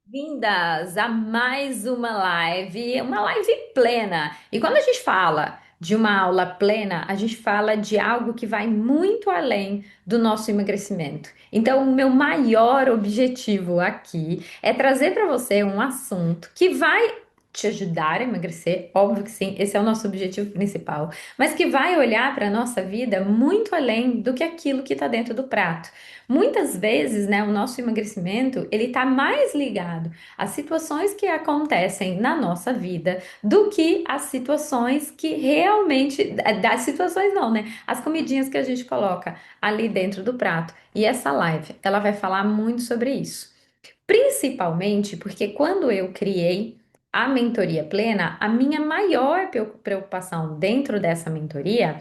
Vindas a mais uma live plena. E quando a gente fala de uma aula plena, a gente fala de algo que vai muito além do nosso emagrecimento. Então, o meu maior objetivo aqui é trazer para você um assunto que vai te ajudar a emagrecer, óbvio que sim, esse é o nosso objetivo principal, mas que vai olhar para a nossa vida muito além do que aquilo que está dentro do prato. Muitas vezes, né, o nosso emagrecimento, ele está mais ligado às situações que acontecem na nossa vida do que às situações que realmente, das situações não, né? As comidinhas que a gente coloca ali dentro do prato. E essa live, ela vai falar muito sobre isso. Principalmente porque quando eu criei a mentoria plena, a minha maior preocupação dentro dessa mentoria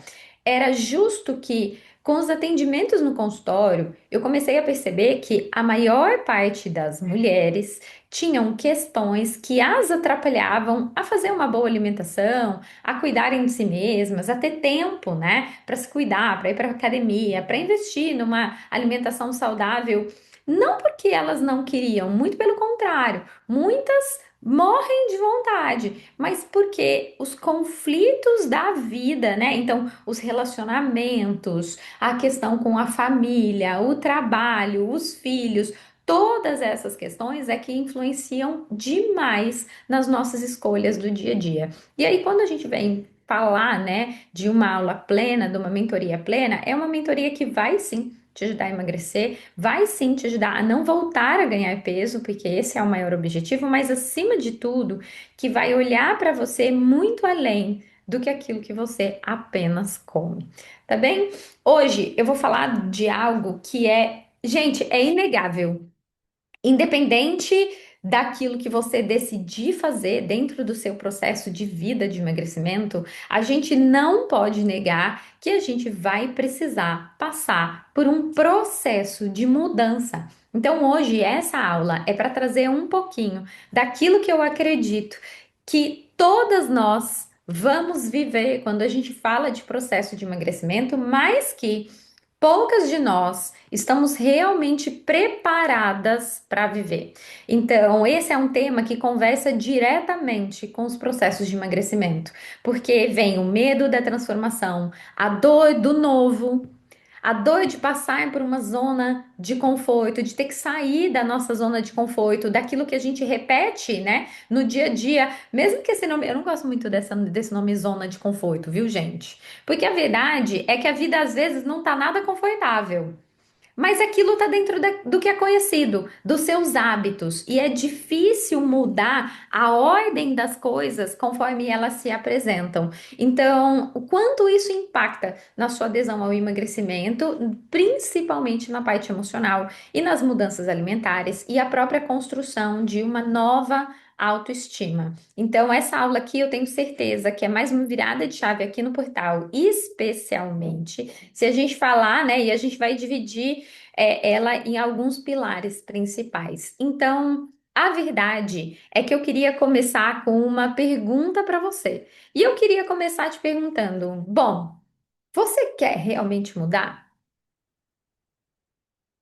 era justo que, com os atendimentos no consultório, eu comecei a perceber que a maior parte das mulheres tinham questões que as atrapalhavam a fazer uma boa alimentação, a cuidarem de si mesmas, a ter tempo, né, para se cuidar, para ir para academia, para investir numa alimentação saudável. Não porque elas não queriam, muito pelo contrário, muitas morrem de vontade, mas porque os conflitos da vida, né? Então, os relacionamentos, a questão com a família, o trabalho, os filhos, todas essas questões é que influenciam demais nas nossas escolhas do dia a dia. E aí, quando a gente vem falar, né, de uma aula plena, de uma mentoria plena, é uma mentoria que vai sim te ajudar a emagrecer, vai sim te ajudar a não voltar a ganhar peso, porque esse é o maior objetivo, mas acima de tudo, que vai olhar para você muito além do que aquilo que você apenas come, tá bem? Hoje eu vou falar de algo que é, gente, é inegável. Independente daquilo que você decidir fazer dentro do seu processo de vida de emagrecimento, a gente não pode negar que a gente vai precisar passar por um processo de mudança. Então, hoje, essa aula é para trazer um pouquinho daquilo que eu acredito que todas nós vamos viver quando a gente fala de processo de emagrecimento, mas que poucas de nós estamos realmente preparadas para viver. Então, esse é um tema que conversa diretamente com os processos de emagrecimento, porque vem o medo da transformação, a dor do novo, a dor de passar por uma zona de conforto, de ter que sair da nossa zona de conforto, daquilo que a gente repete, né, no dia a dia, mesmo que esse nome, eu não gosto muito desse nome zona de conforto, viu, gente? Porque a verdade é que a vida às vezes não tá nada confortável. Mas aquilo está dentro do que é conhecido, dos seus hábitos, e é difícil mudar a ordem das coisas conforme elas se apresentam. Então, o quanto isso impacta na sua adesão ao emagrecimento, principalmente na parte emocional e nas mudanças alimentares e a própria construção de uma nova autoestima. Então, essa aula aqui eu tenho certeza que é mais uma virada de chave aqui no portal, especialmente se a gente falar, né, e a gente vai dividir ela em alguns pilares principais. Então, a verdade é que eu queria começar com uma pergunta para você. E eu queria começar te perguntando: bom, você quer realmente mudar?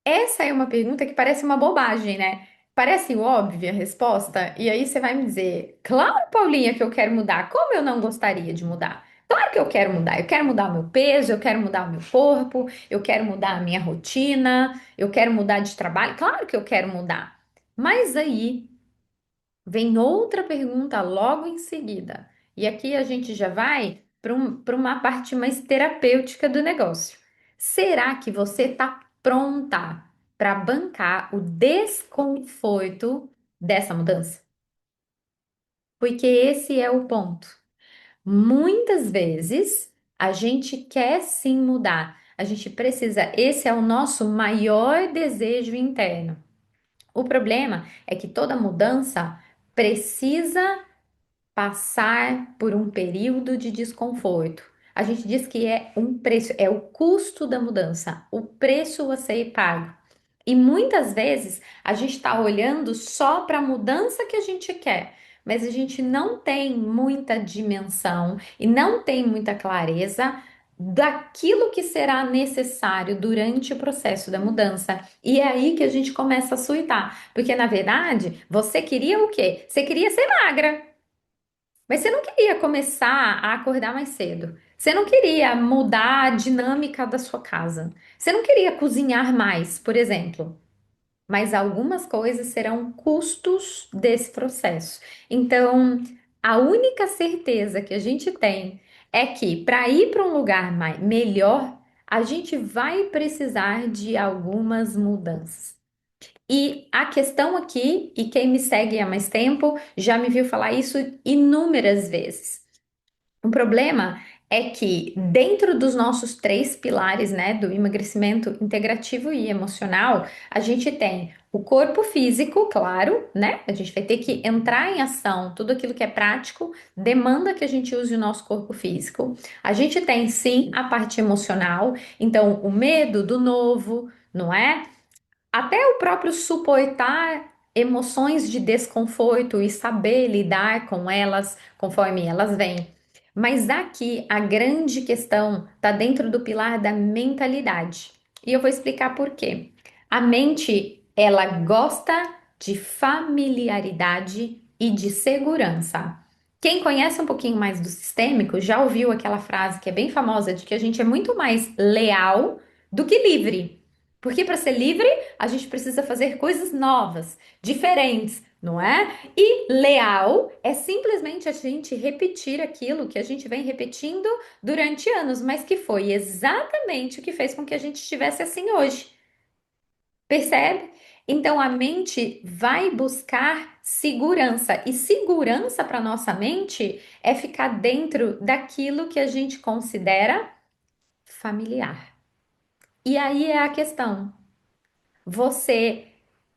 Essa é uma pergunta que parece uma bobagem, né? Parece óbvia a resposta, e aí você vai me dizer: claro, Paulinha, que eu quero mudar. Como eu não gostaria de mudar? Claro que eu quero mudar. Eu quero mudar o meu peso, eu quero mudar o meu corpo, eu quero mudar a minha rotina, eu quero mudar de trabalho. Claro que eu quero mudar. Mas aí vem outra pergunta logo em seguida. E aqui a gente já vai para uma parte mais terapêutica do negócio. Será que você está pronta para bancar o desconforto dessa mudança? Porque esse é o ponto. Muitas vezes a gente quer sim mudar, a gente precisa, esse é o nosso maior desejo interno. O problema é que toda mudança precisa passar por um período de desconforto. A gente diz que é um preço, é o custo da mudança, o preço a ser pago. E muitas vezes a gente está olhando só para a mudança que a gente quer, mas a gente não tem muita dimensão e não tem muita clareza daquilo que será necessário durante o processo da mudança. E é aí que a gente começa a suitar, porque na verdade, você queria o quê? Você queria ser magra, mas você não queria começar a acordar mais cedo. Você não queria mudar a dinâmica da sua casa. Você não queria cozinhar mais, por exemplo. Mas algumas coisas serão custos desse processo. Então, a única certeza que a gente tem é que para ir para um lugar melhor, a gente vai precisar de algumas mudanças. E a questão aqui, e quem me segue há mais tempo já me viu falar isso inúmeras vezes. O problema é que dentro dos nossos três pilares, né, do emagrecimento integrativo e emocional, a gente tem o corpo físico, claro, né? A gente vai ter que entrar em ação, tudo aquilo que é prático demanda que a gente use o nosso corpo físico. A gente tem sim a parte emocional, então o medo do novo, não é? Até o próprio suportar emoções de desconforto e saber lidar com elas conforme elas vêm. Mas aqui a grande questão está dentro do pilar da mentalidade. E eu vou explicar por quê. A mente, ela gosta de familiaridade e de segurança. Quem conhece um pouquinho mais do sistêmico já ouviu aquela frase que é bem famosa de que a gente é muito mais leal do que livre. Porque para ser livre, a gente precisa fazer coisas novas, diferentes, não é? E leal é simplesmente a gente repetir aquilo que a gente vem repetindo durante anos, mas que foi exatamente o que fez com que a gente estivesse assim hoje. Percebe? Então a mente vai buscar segurança, e segurança para nossa mente é ficar dentro daquilo que a gente considera familiar. E aí é a questão. Você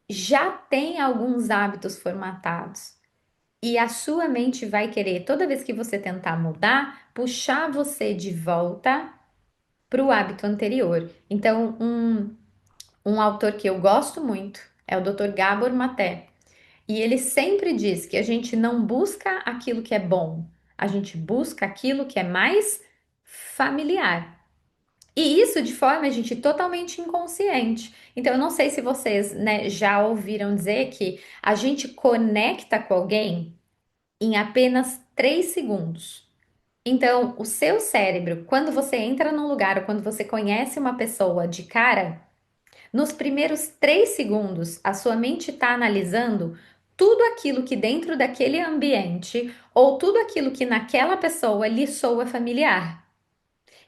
já tem alguns hábitos formatados e a sua mente vai querer, toda vez que você tentar mudar, puxar você de volta para o hábito anterior. Então, um autor que eu gosto muito é o Dr. Gabor Maté. E ele sempre diz que a gente não busca aquilo que é bom, a gente busca aquilo que é mais familiar. E isso de forma, gente, totalmente inconsciente. Então, eu não sei se vocês, né, já ouviram dizer que a gente conecta com alguém em apenas 3 segundos. Então, o seu cérebro, quando você entra num lugar ou quando você conhece uma pessoa de cara, nos primeiros 3 segundos, a sua mente está analisando tudo aquilo que dentro daquele ambiente ou tudo aquilo que naquela pessoa lhe soa familiar.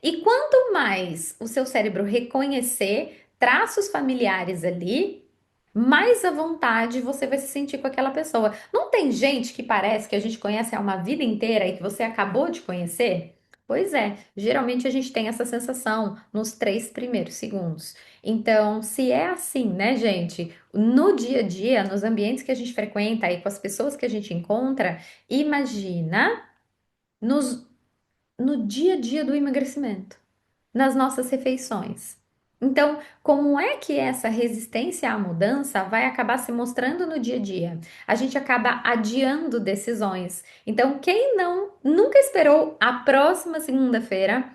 E quanto mais o seu cérebro reconhecer traços familiares ali, mais à vontade você vai se sentir com aquela pessoa. Não tem gente que parece que a gente conhece há uma vida inteira e que você acabou de conhecer? Pois é, geralmente a gente tem essa sensação nos 3 primeiros segundos. Então, se é assim, né, gente, no dia a dia, nos ambientes que a gente frequenta e com as pessoas que a gente encontra, imagina nos, no dia a dia do emagrecimento nas nossas refeições. Então, como é que essa resistência à mudança vai acabar se mostrando no dia a dia? A gente acaba adiando decisões. Então, quem não nunca esperou a próxima segunda-feira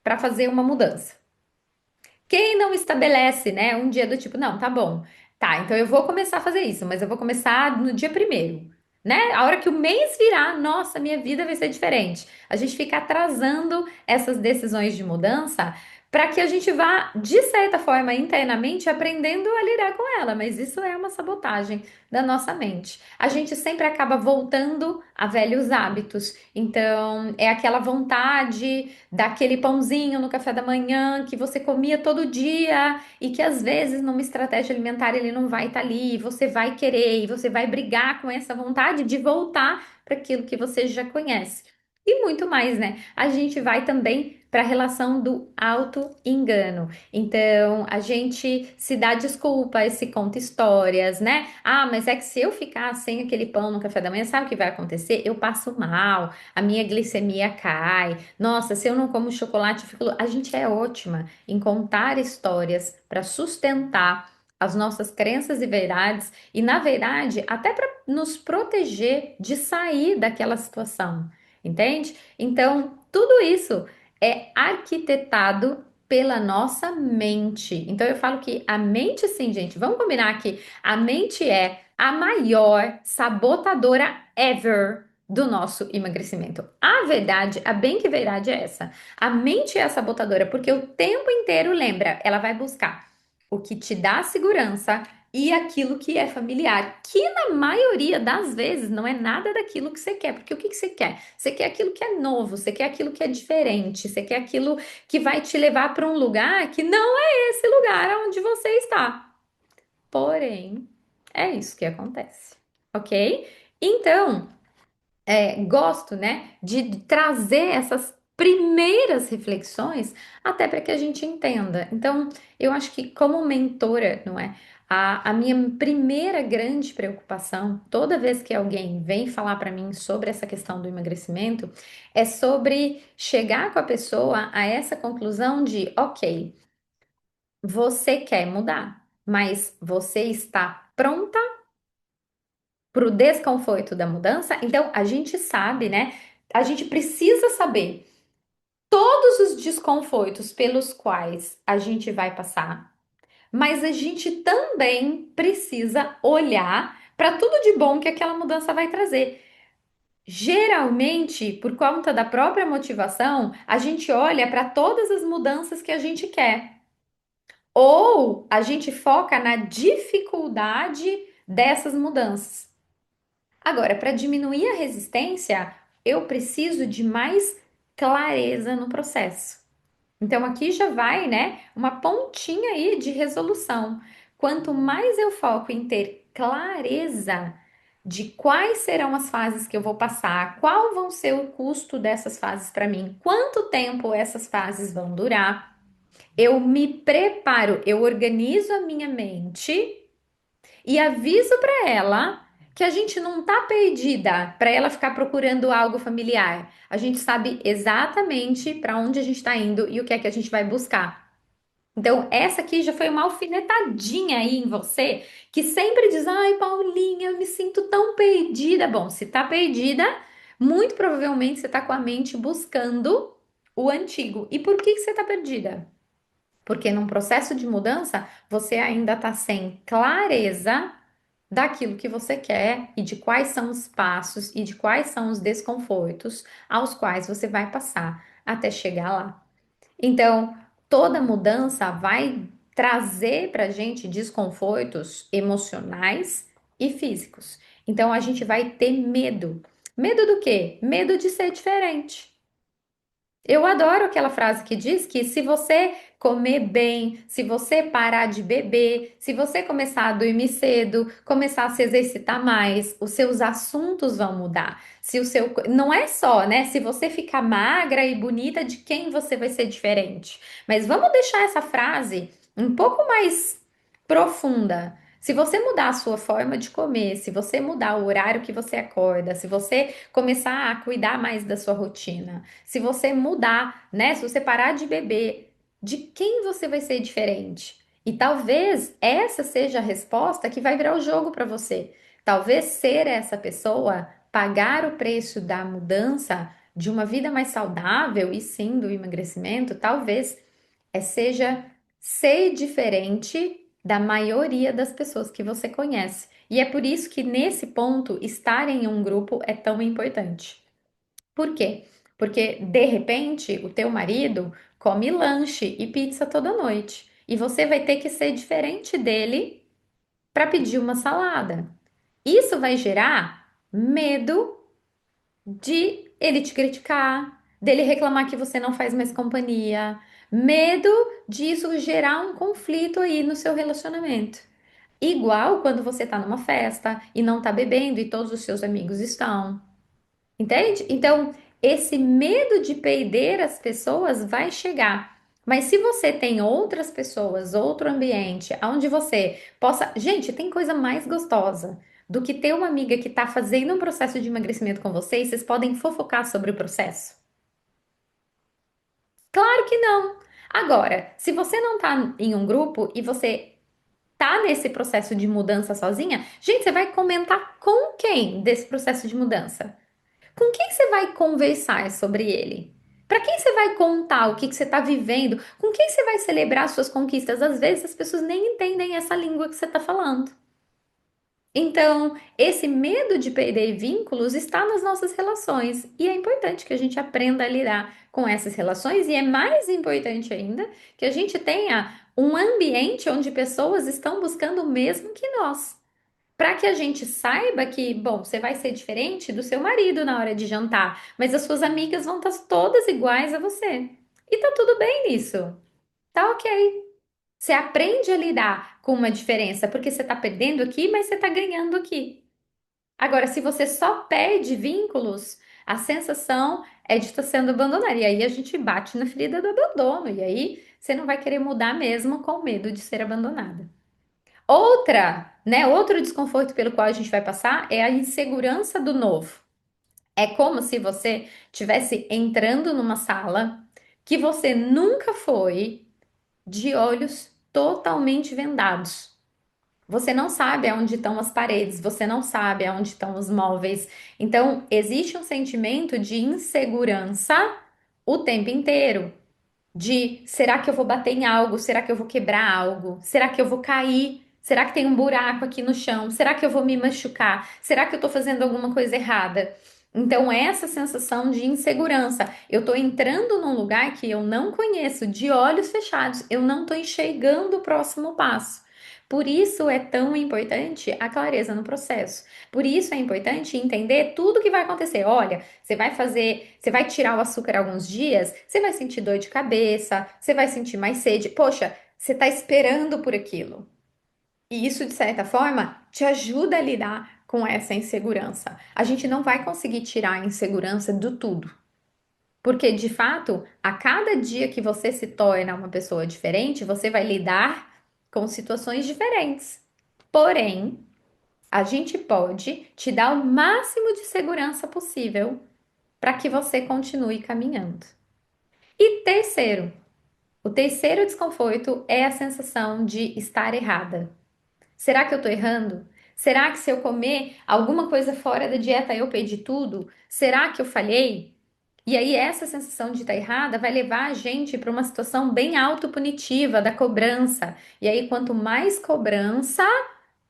para fazer uma mudança? Quem não estabelece, né, um dia do tipo, não, tá bom, tá, então eu vou começar a fazer isso, mas eu vou começar no dia primeiro, né? A hora que o mês virar, nossa, minha vida vai ser diferente. A gente fica atrasando essas decisões de mudança para que a gente vá, de certa forma, internamente aprendendo a lidar com ela, mas isso é uma sabotagem da nossa mente. A gente sempre acaba voltando a velhos hábitos. Então, é aquela vontade daquele pãozinho no café da manhã que você comia todo dia e que às vezes numa estratégia alimentar ele não vai estar ali, e você vai querer e você vai brigar com essa vontade de voltar para aquilo que você já conhece. E muito mais, né? A gente vai também para a relação do auto-engano. Então, a gente se dá desculpa, se conta histórias, né? Ah, mas é que se eu ficar sem aquele pão no café da manhã, sabe o que vai acontecer? Eu passo mal, a minha glicemia cai. Nossa, se eu não como chocolate, eu fico. A gente é ótima em contar histórias para sustentar as nossas crenças e verdades, e na verdade, até para nos proteger de sair daquela situação, entende? Então, tudo isso. é arquitetado pela nossa mente. Então eu falo que a mente, sim, gente, vamos combinar que a mente é a maior sabotadora ever do nosso emagrecimento. A verdade, a bem que verdade é essa. A mente é a sabotadora porque o tempo inteiro lembra, ela vai buscar o que te dá segurança e aquilo que é familiar, que na maioria das vezes não é nada daquilo que você quer, porque o que que você quer? Você quer aquilo que é novo, você quer aquilo que é diferente, você quer aquilo que vai te levar para um lugar que não é esse lugar onde você está. Porém, é isso que acontece, ok? Então, gosto, né, de trazer essas primeiras reflexões até para que a gente entenda. Então, eu acho que como mentora, não é? A minha primeira grande preocupação, toda vez que alguém vem falar para mim sobre essa questão do emagrecimento, é sobre chegar com a pessoa a essa conclusão de, ok, você quer mudar, mas você está pronta para o desconforto da mudança? Então, a gente sabe, né? A gente precisa saber todos os desconfortos pelos quais a gente vai passar, mas a gente também precisa olhar para tudo de bom que aquela mudança vai trazer. Geralmente, por conta da própria motivação, a gente olha para todas as mudanças que a gente quer, ou a gente foca na dificuldade dessas mudanças. Agora, para diminuir a resistência, eu preciso de mais clareza no processo. Então, aqui já vai, né, uma pontinha aí de resolução. Quanto mais eu foco em ter clareza de quais serão as fases que eu vou passar, qual vão ser o custo dessas fases para mim, quanto tempo essas fases vão durar, eu me preparo, eu organizo a minha mente e aviso para ela que a gente não tá perdida para ela ficar procurando algo familiar. A gente sabe exatamente para onde a gente está indo e o que é que a gente vai buscar. Então, essa aqui já foi uma alfinetadinha aí em você que sempre diz: Ai, Paulinha, eu me sinto tão perdida. Bom, se tá perdida, muito provavelmente você tá com a mente buscando o antigo. E por que que você tá perdida? Porque num processo de mudança, você ainda tá sem clareza daquilo que você quer e de quais são os passos e de quais são os desconfortos aos quais você vai passar até chegar lá. Então, toda mudança vai trazer para a gente desconfortos emocionais e físicos. Então, a gente vai ter medo. Medo do quê? Medo de ser diferente. Eu adoro aquela frase que diz que se você comer bem, se você parar de beber, se você começar a dormir cedo, começar a se exercitar mais, os seus assuntos vão mudar. Se o seu não é só, né, se você ficar magra e bonita, de quem você vai ser diferente. Mas vamos deixar essa frase um pouco mais profunda. Se você mudar a sua forma de comer, se você mudar o horário que você acorda, se você começar a cuidar mais da sua rotina, se você mudar, né? Se você parar de beber, de quem você vai ser diferente? E talvez essa seja a resposta que vai virar o jogo para você. Talvez ser essa pessoa, pagar o preço da mudança de uma vida mais saudável e sim do emagrecimento, talvez seja ser diferente da maioria das pessoas que você conhece. E é por isso que nesse ponto estar em um grupo é tão importante. Por quê? Porque de repente o teu marido come lanche e pizza toda noite e você vai ter que ser diferente dele para pedir uma salada. Isso vai gerar medo de ele te criticar, dele reclamar que você não faz mais companhia, medo disso gerar um conflito aí no seu relacionamento. Igual quando você tá numa festa e não tá bebendo e todos os seus amigos estão. Entende? Então, esse medo de perder as pessoas vai chegar. Mas se você tem outras pessoas, outro ambiente, onde você possa. Gente, tem coisa mais gostosa do que ter uma amiga que está fazendo um processo de emagrecimento com você e vocês podem fofocar sobre o processo? Claro que não. Agora, se você não tá em um grupo e você tá nesse processo de mudança sozinha, gente, você vai comentar com quem desse processo de mudança? Com quem você vai conversar sobre ele? Para quem você vai contar o que que você está vivendo? Com quem você vai celebrar suas conquistas? Às vezes as pessoas nem entendem essa língua que você está falando. Então, esse medo de perder vínculos está nas nossas relações e é importante que a gente aprenda a lidar com essas relações e é mais importante ainda que a gente tenha um ambiente onde pessoas estão buscando o mesmo que nós. Para que a gente saiba que, bom, você vai ser diferente do seu marido na hora de jantar, mas as suas amigas vão estar todas iguais a você. E tá tudo bem nisso. Tá ok. Você aprende a lidar com uma diferença, porque você está perdendo aqui, mas você está ganhando aqui. Agora, se você só perde vínculos, a sensação é de estar sendo abandonado. E aí a gente bate na ferida do abandono. E aí você não vai querer mudar mesmo com medo de ser abandonada. Outro desconforto pelo qual a gente vai passar é a insegurança do novo. É como se você estivesse entrando numa sala que você nunca foi de olhos totalmente vendados. Você não sabe aonde estão as paredes, você não sabe aonde estão os móveis. Então, existe um sentimento de insegurança o tempo inteiro. De será que eu vou bater em algo? Será que eu vou quebrar algo? Será que eu vou cair? Será que tem um buraco aqui no chão? Será que eu vou me machucar? Será que eu tô fazendo alguma coisa errada? Então, essa sensação de insegurança. Eu tô entrando num lugar que eu não conheço, de olhos fechados, eu não tô enxergando o próximo passo. Por isso é tão importante a clareza no processo. Por isso é importante entender tudo que vai acontecer. Olha, você vai tirar o açúcar alguns dias, você vai sentir dor de cabeça, você vai sentir mais sede. Poxa, você está esperando por aquilo. E isso, de certa forma, te ajuda a lidar com essa insegurança. A gente não vai conseguir tirar a insegurança do tudo. Porque, de fato, a cada dia que você se torna uma pessoa diferente, você vai lidar com situações diferentes. Porém, a gente pode te dar o máximo de segurança possível para que você continue caminhando. E terceiro, o terceiro desconforto é a sensação de estar errada. Será que eu tô errando? Será que se eu comer alguma coisa fora da dieta eu perdi tudo? Será que eu falhei? E aí essa sensação de estar errada vai levar a gente para uma situação bem autopunitiva da cobrança. E aí quanto mais cobrança,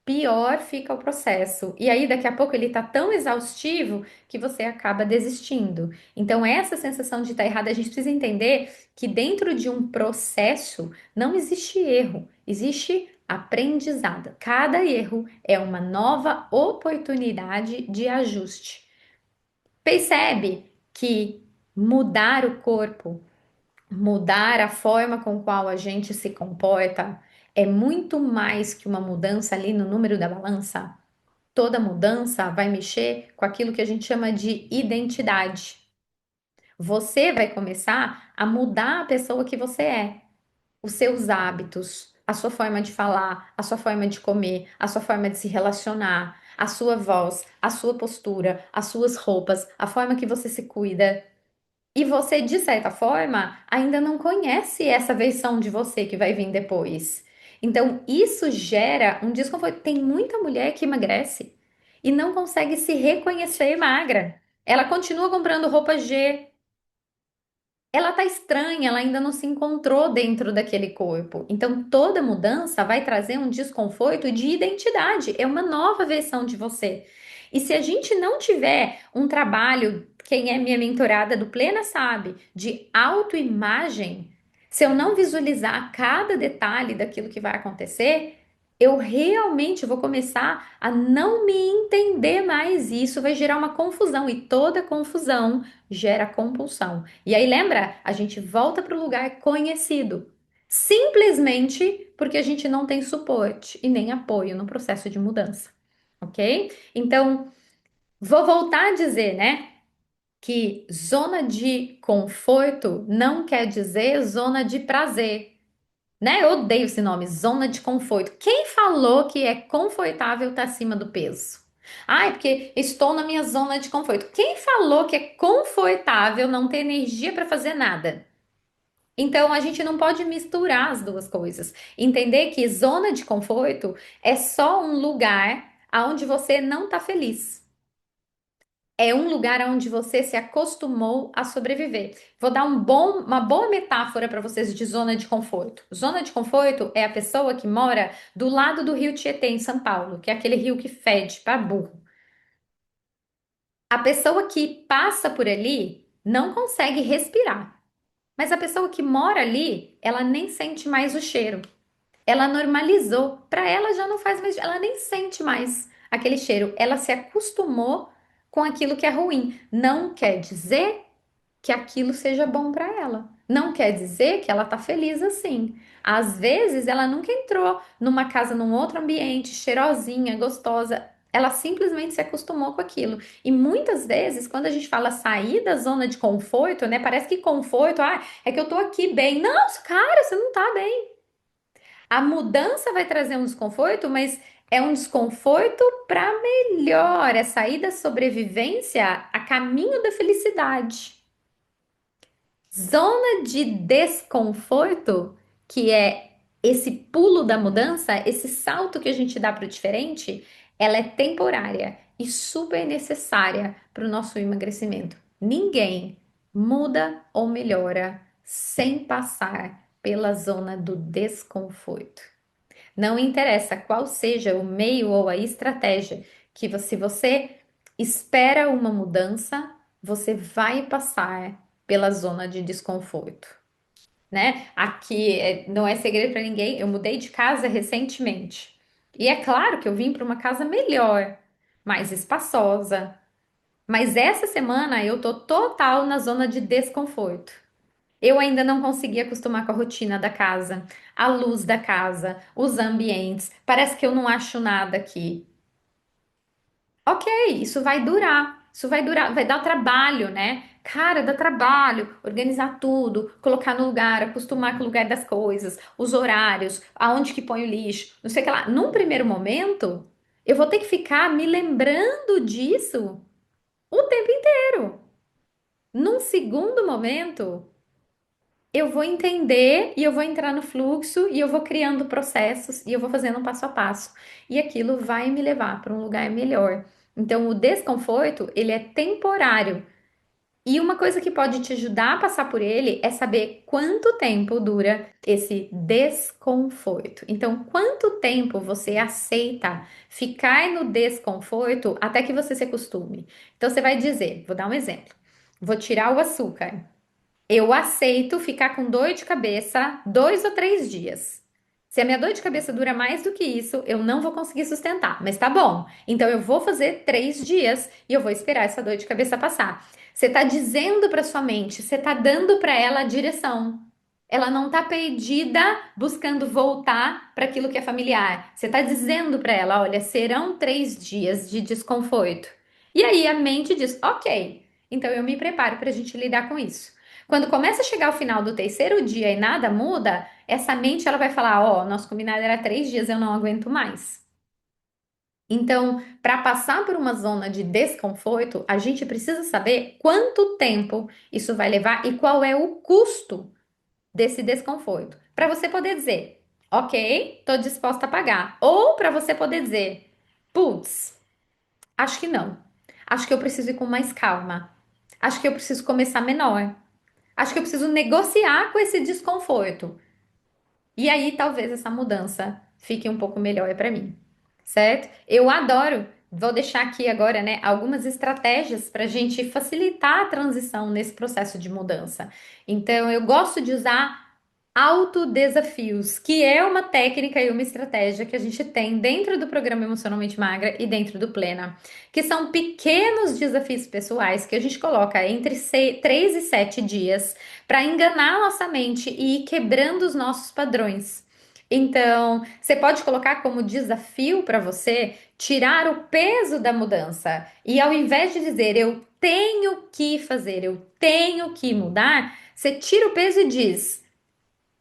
pior fica o processo. E aí, daqui a pouco, ele tá tão exaustivo que você acaba desistindo. Então, essa sensação de estar errado, a gente precisa entender que dentro de um processo não existe erro, existe aprendizado. Cada erro é uma nova oportunidade de ajuste. Percebe que mudar o corpo, mudar a forma com qual a gente se comporta é muito mais que uma mudança ali no número da balança. Toda mudança vai mexer com aquilo que a gente chama de identidade. Você vai começar a mudar a pessoa que você é, os seus hábitos, a sua forma de falar, a sua forma de comer, a sua forma de se relacionar, a sua voz, a sua postura, as suas roupas, a forma que você se cuida. E você, de certa forma, ainda não conhece essa versão de você que vai vir depois. Então, isso gera um desconforto. Tem muita mulher que emagrece e não consegue se reconhecer magra. Ela continua comprando roupa G, ela tá estranha, ela ainda não se encontrou dentro daquele corpo. Então, toda mudança vai trazer um desconforto de identidade, é uma nova versão de você. E se a gente não tiver um trabalho, quem é minha mentorada do Plena sabe, de autoimagem, se eu não visualizar cada detalhe daquilo que vai acontecer, eu realmente vou começar a não me entender mais. E isso vai gerar uma confusão, e toda confusão gera compulsão. E aí, lembra? A gente volta para o lugar conhecido. Simplesmente porque a gente não tem suporte e nem apoio no processo de mudança. Ok? Então, vou voltar a dizer, né? Que zona de conforto não quer dizer zona de prazer. Né? Eu odeio esse nome, zona de conforto. Quem falou que é confortável estar acima do peso? Ai, porque estou na minha zona de conforto. Quem falou que é confortável não ter energia para fazer nada? Então a gente não pode misturar as duas coisas. Entender que zona de conforto é só um lugar onde você não está feliz. É um lugar onde você se acostumou a sobreviver. Vou dar uma boa metáfora para vocês de zona de conforto. Zona de conforto é a pessoa que mora do lado do rio Tietê, em São Paulo, que é aquele rio que fede para burro. A pessoa que passa por ali não consegue respirar, mas a pessoa que mora ali, ela nem sente mais o cheiro. Ela normalizou. Para ela já não faz mais, ela nem sente mais aquele cheiro. Ela se acostumou com aquilo que é ruim. Não quer dizer que aquilo seja bom para ela. Não quer dizer que ela tá feliz assim. Às vezes ela nunca entrou numa casa, num outro ambiente, cheirosinha, gostosa. Ela simplesmente se acostumou com aquilo. E muitas vezes, quando a gente fala sair da zona de conforto, né? Parece que conforto, é que eu tô aqui bem. Não, cara, você não tá bem. A mudança vai trazer um desconforto, mas é um desconforto para melhor, é sair da sobrevivência a caminho da felicidade. Zona de desconforto, que é esse pulo da mudança, esse salto que a gente dá para o diferente, ela é temporária e super necessária para o nosso emagrecimento. Ninguém muda ou melhora sem passar pela zona do desconforto. Não interessa qual seja o meio ou a estratégia se você espera uma mudança, você vai passar pela zona de desconforto, né? Aqui não é segredo para ninguém, eu mudei de casa recentemente. E é claro que eu vim para uma casa melhor, mais espaçosa. Mas essa semana eu tô total na zona de desconforto. Eu ainda não consegui acostumar com a rotina da casa, a luz da casa, os ambientes. Parece que eu não acho nada aqui. Ok, isso vai durar. Isso vai durar, vai dar trabalho, né? Cara, dá trabalho organizar tudo, colocar no lugar, acostumar com o lugar das coisas, os horários, aonde que põe o lixo, não sei o que lá. Num primeiro momento, eu vou ter que ficar me lembrando disso o tempo inteiro. Num segundo momento, eu vou entender e eu vou entrar no fluxo e eu vou criando processos e eu vou fazendo um passo a passo. E aquilo vai me levar para um lugar melhor. Então, o desconforto, ele é temporário. E uma coisa que pode te ajudar a passar por ele é saber quanto tempo dura esse desconforto. Então, quanto tempo você aceita ficar no desconforto até que você se acostume? Então, você vai dizer, vou dar um exemplo. Vou tirar o açúcar. Eu aceito ficar com dor de cabeça 2 ou 3 dias. Se a minha dor de cabeça dura mais do que isso, eu não vou conseguir sustentar. Mas tá bom. Então eu vou fazer 3 dias e eu vou esperar essa dor de cabeça passar. Você tá dizendo para sua mente, você tá dando para ela a direção. Ela não tá perdida buscando voltar para aquilo que é familiar. Você tá dizendo para ela, olha, serão 3 dias de desconforto. E aí a mente diz, ok. Então eu me preparo para a gente lidar com isso. Quando começa a chegar ao final do terceiro dia e nada muda, essa mente ela vai falar: Ó, nosso combinado era 3 dias, eu não aguento mais. Então, para passar por uma zona de desconforto, a gente precisa saber quanto tempo isso vai levar e qual é o custo desse desconforto. Para você poder dizer, ok, estou disposta a pagar. Ou para você poder dizer, putz, acho que não. Acho que eu preciso ir com mais calma. Acho que eu preciso começar menor. Acho que eu preciso negociar com esse desconforto. E aí talvez essa mudança fique um pouco melhor para mim, certo? Eu adoro. Vou deixar aqui agora, né, algumas estratégias para a gente facilitar a transição nesse processo de mudança. Então, eu gosto de usar autodesafios, que é uma técnica e uma estratégia que a gente tem dentro do programa Emocionalmente Magra e dentro do Plena, que são pequenos desafios pessoais que a gente coloca entre 3 e 7 dias para enganar a nossa mente e ir quebrando os nossos padrões. Então, você pode colocar como desafio para você tirar o peso da mudança. E ao invés de dizer eu tenho que fazer, eu tenho que mudar, você tira o peso e diz: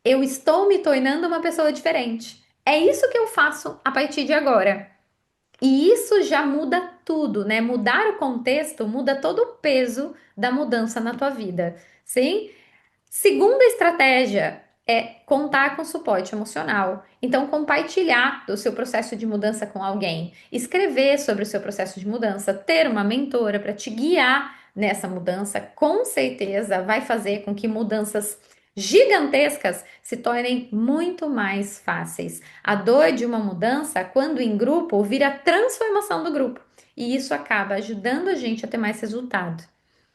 eu estou me tornando uma pessoa diferente. É isso que eu faço a partir de agora. E isso já muda tudo, né? Mudar o contexto muda todo o peso da mudança na tua vida. Sim? Segunda estratégia é contar com suporte emocional. Então, compartilhar do seu processo de mudança com alguém, escrever sobre o seu processo de mudança, ter uma mentora para te guiar nessa mudança, com certeza vai fazer com que mudanças gigantescas se tornem muito mais fáceis. A dor de uma mudança, quando em grupo, vira transformação do grupo. E isso acaba ajudando a gente a ter mais resultado.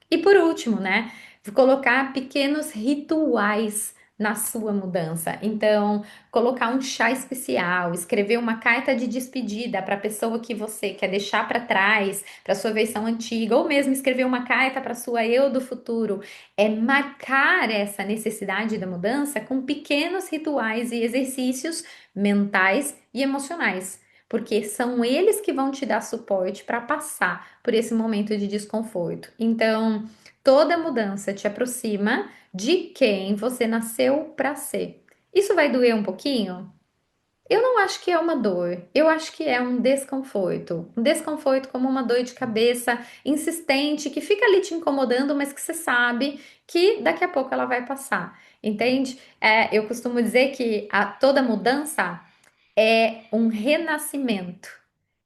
E por último, né, colocar pequenos rituais na sua mudança. Então, colocar um chá especial, escrever uma carta de despedida para a pessoa que você quer deixar para trás, para sua versão antiga, ou mesmo escrever uma carta para sua eu do futuro. É marcar essa necessidade da mudança com pequenos rituais e exercícios mentais e emocionais. Porque são eles que vão te dar suporte para passar por esse momento de desconforto. Então, toda mudança te aproxima de quem você nasceu para ser. Isso vai doer um pouquinho? Eu não acho que é uma dor, eu acho que é um desconforto. Um desconforto como uma dor de cabeça insistente que fica ali te incomodando, mas que você sabe que daqui a pouco ela vai passar, entende? Eu costumo dizer que toda mudança é um renascimento.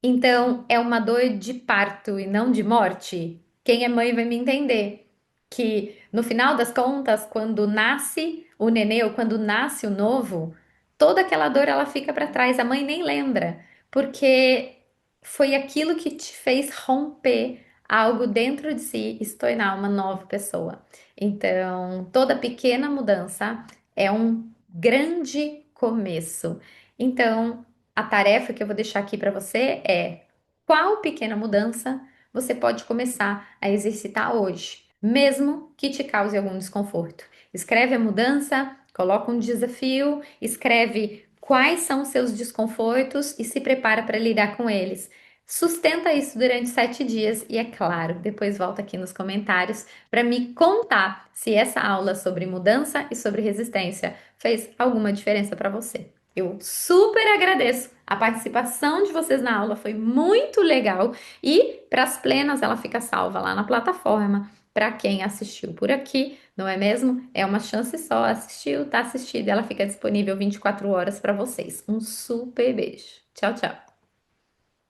Então, é uma dor de parto e não de morte. Quem é mãe vai me entender que no final das contas, quando nasce o nenê ou quando nasce o novo, toda aquela dor ela fica para trás, a mãe nem lembra, porque foi aquilo que te fez romper algo dentro de si e se tornar uma nova pessoa. Então, toda pequena mudança é um grande começo. Então, a tarefa que eu vou deixar aqui para você é: qual pequena mudança você pode começar a exercitar hoje, mesmo que te cause algum desconforto? Escreve a mudança, coloca um desafio, escreve quais são os seus desconfortos e se prepara para lidar com eles. Sustenta isso durante 7 dias e, é claro, depois volta aqui nos comentários para me contar se essa aula sobre mudança e sobre resistência fez alguma diferença para você. Eu super agradeço a participação de vocês na aula, foi muito legal. E para as plenas, ela fica salva lá na plataforma para quem assistiu por aqui, não é mesmo? É uma chance só, assistiu, tá assistido, ela fica disponível 24 horas para vocês. Um super beijo. Tchau, tchau.